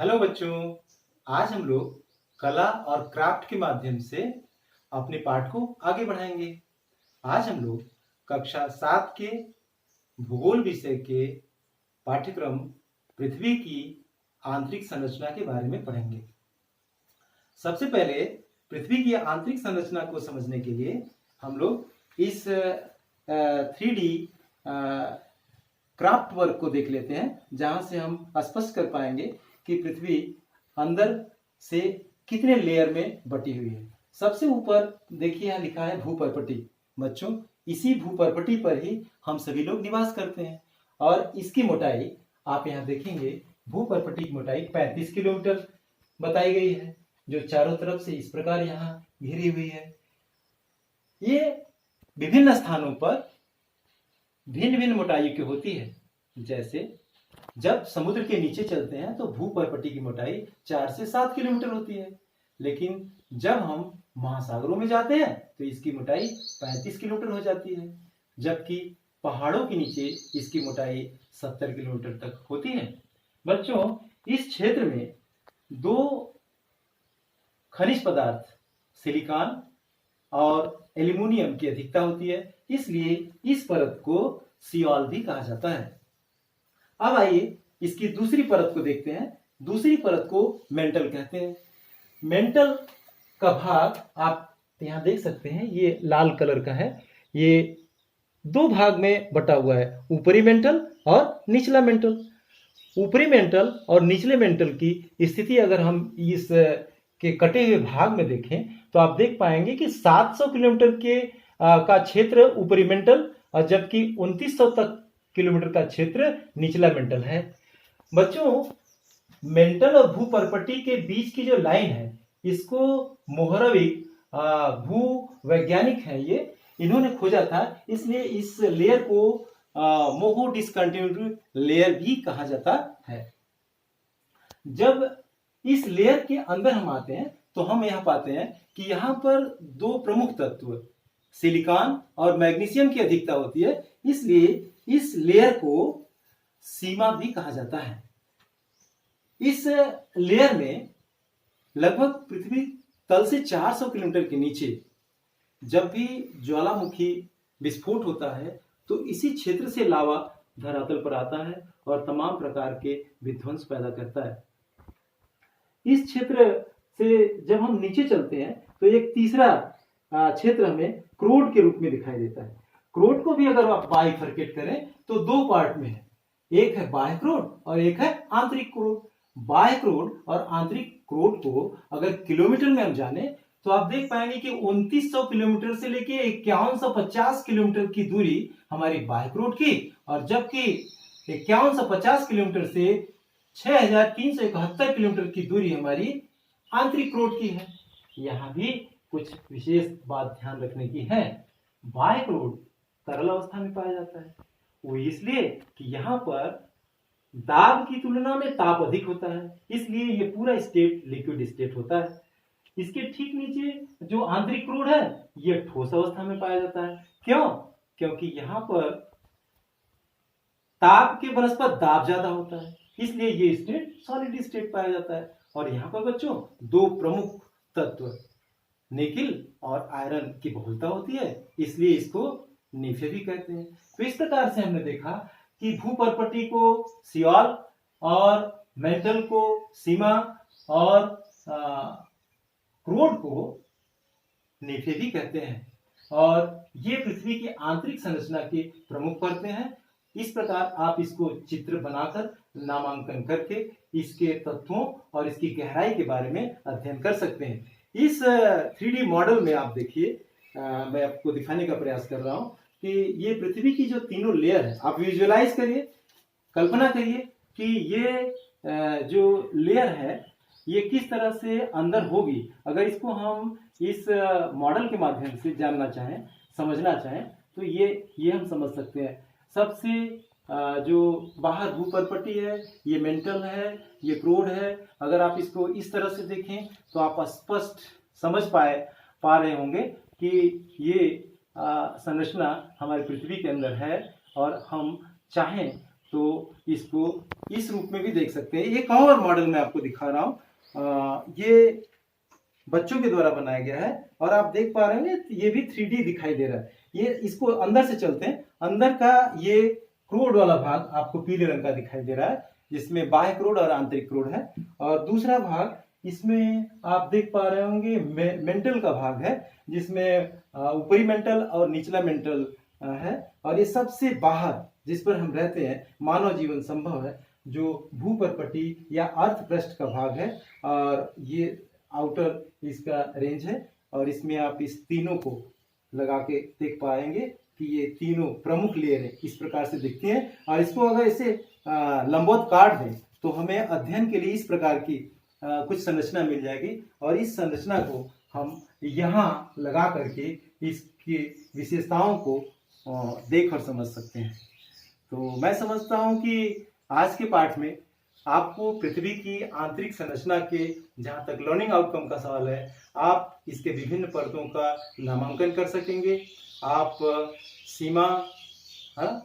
Hello बच्चों। आज हम लोग कला और क्राफ्ट के माध्यम से अपने पाठ को आगे बढ़ाएंगे। आज हम लोग कक्षा 7 के भूगोल विषय के पाठ्यक्रम पृथ्वी की आंतरिक संरचना के बारे में पढ़ेंगे। सबसे पहले पृथ्वी की आंतरिक संरचना को समझने के लिए हम लोग इस 3D क्राफ्ट वर्क को देख लेते हैं, जहां से हम स्पष्ट कर पाएंगे कि पृथ्वी अंदर से कितने लेयर में बटी हुई है। सबसे ऊपर देखिए यहाँ लिखा है भूपर्पटी। बच्चों, इसी भूपर्पटी पर ही हम सभी लोग निवास करते हैं और इसकी मोटाई आप यहाँ देखेंगे, भूपर्पटी की मोटाई 35 किलोमीटर बताई गई है, जो चारों तरफ से इस प्रकार यहाँ घिरी हुई है। ये विभिन्न स्थानों पर भिन्न भिन्न मोटाई की होती है। जैसे जब समुद्र के नीचे चलते हैं तो भूपर्पटी की मोटाई 4 से 7 किलोमीटर होती है, लेकिन जब हम महासागरों में जाते हैं तो इसकी मोटाई 35 किलोमीटर हो जाती है, जबकि पहाड़ों के नीचे इसकी मोटाई 70 किलोमीटर तक होती है। बच्चों, इस क्षेत्र में दो खनिज पदार्थ सिलिकॉन और एल्यूमिनियम की अधिकता होती है, इसलिए इस परत को सियोल भी कहा जाता है। अब आइए इसकी दूसरी परत को देखते हैं। दूसरी परत को मेंटल कहते हैं। मेंटल का भाग आप यहां देख सकते हैं, ये लाल कलर का है। ये दो भाग में बटा हुआ है, ऊपरी मेंटल और निचला मेंटल। ऊपरी मेंटल और निचले मेंटल की स्थिति अगर हम इस के कटे हुए भाग में देखें तो आप देख पाएंगे कि 700 किलोमीटर के का क्षेत्र ऊपरी मेंटल और जबकि 2900 तक किलोमीटर का क्षेत्र निचला मेंटल है। बच्चों, मेंटल और भूपर्पटी के बीच की जो लाइन है, इसको मोहरविक भूवैज्ञानिक है, ये इन्होंने खोजा था, इसलिए इस लेयर को मोहो डिसकंटिन्यूटी लेयर भी कहा जाता है। जब इस लेयर के अंदर हम आते हैं तो हम यहाँ पाते हैं कि यहाँ पर दो प्रमुख तत्व सिलिकॉन और मैग्नीशियम की अधिकता होती है, इसलिए इस लेयर को सीमा भी कहा जाता है। इस लेयर में लगभग पृथ्वी तल से 400 किलोमीटर के नीचे जब भी ज्वालामुखी विस्फोट होता है तो इसी क्षेत्र से लावा धरातल पर आता है और तमाम प्रकार के विध्वंस पैदा करता है। इस क्षेत्र से जब हम नीचे चलते हैं तो एक तीसरा क्षेत्र हमें क्रोड के रूप में दिखाई देता है। क्रोड को भी अगर आप बाइफरकेट करें तो दो पार्ट में है, एक है बाह्य क्रोड और एक है आंतरिक क्रोड। बाह्य क्रोड और आंतरिक क्रोड को अगर किलोमीटर में हम जाने तो आप देख पाएंगे कि 2900 किलोमीटर से लेके 5150 किलोमीटर की दूरी हमारी बाह्य क्रोड की, और जबकि 5150 किलोमीटर से 6371 किलोमीटर की दूरी हमारी आंतरिक क्रोड की है। यहाँ भी कुछ विशेष बात ध्यान रखने की है। बाह्य क्रोड तरल अवस्था में पाया जाता है, वो इसलिए कि यहाँ पर दाब की तुलना में ताप अधिक होता है, इसलिए ये पूरा स्टेट लिक्विड स्टेट होता है। इसके ठीक नीचे जो आंतरिक क्रोड है, ये ठोस अवस्था में पाया जाता है। क्यों? क्योंकि यहाँ पर ताप के बनस्पत दाब ज्यादा होता है, इसलिए ये स्टेट सॉलिड स्टेट पाया जाता है। और यहाँ पर बच्चों दो प्रमुख तत्व निकिल और आयरन की बहुलता होती है, इसलिए इसको निफे भी कहते हैं। तो इस प्रकार से हमने देखा कि भूपर्पटी को सियोल और मेंटल को सीमा और क्रोड को निफे भी कहते हैं, और ये पृथ्वी की आंतरिक संरचना की प्रमुख परतें हैं। इस प्रकार आप इसको चित्र बनाकर नामांकन करके इसके तत्वों और इसकी गहराई के बारे में अध्ययन कर सकते हैं। इस 3D मॉडल में आप देखिए, मैं आपको दिखाने का प्रयास कर रहा हूं कि ये पृथ्वी की जो तीनों लेयर है, आप विजुअलाइज करिए, कल्पना करिए कि ये जो लेयर है ये किस तरह से अंदर होगी। अगर इसको हम इस मॉडल के माध्यम से जानना चाहें, समझना चाहें, तो ये हम समझ सकते हैं। सबसे जो बाहर भूपर्पटी है, ये मेंटल है, ये क्रोड है। अगर आप इसको इस तरह से देखें तो आप स्पष्ट समझ पा रहे होंगे कि ये संरचना हमारी पृथ्वी के अंदर है, और हम चाहें तो इसको इस रूप में भी देख सकते हैं। एक और मॉडल मैं आपको दिखा रहा हूँ, ये बच्चों के द्वारा बनाया गया है और आप देख पा रहे हैं ये भी 3D दिखाई दे रहा है। ये इसको अंदर से चलते हैं, अंदर का ये क्रोड वाला भाग आपको पीले रंग का दिखाई दे रहा है, जिसमें बाह्य क्रोड और आंतरिक क्रोड है। और दूसरा भाग इसमें आप देख पा रहे होंगे मेंटल का भाग है, जिसमें ऊपरी मेंटल और निचला मेंटल है। और ये सबसे बाहर जिस पर हम रहते हैं, मानव जीवन संभव है, जो भूपर्पटी या अर्थ पृष्ठ का भाग है। और ये आउटर इसका रेंज है और इसमें आप इस तीनों को लगा के देख पाएंगे कि ये तीनों प्रमुख लेयर इस प्रकार से दिखती हैं। और इसको अगर इसे लंबवत काट दें तो हमें अध्ययन के लिए इस प्रकार की कुछ संरचना मिल जाएगी और इस संरचना को हम यहाँ लगा करके इसकी विशेषताओं को देख और समझ सकते हैं। तो मैं समझता हूँ कि आज के पाठ में आपको पृथ्वी की आंतरिक संरचना के, जहाँ तक लर्निंग आउटकम का सवाल है, आप इसके विभिन्न परतों का नामांकन कर सकेंगे। आप सीमा,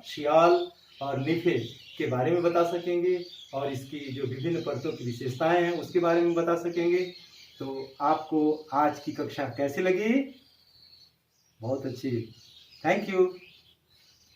शियाल और निफे के बारे में बता सकेंगे और इसकी जो विभिन्न परतों की विशेषताएं हैं उसके बारे में बता सकेंगे। तो आपको आज की कक्षा कैसी लगी? बहुत अच्छी, थैंक यू।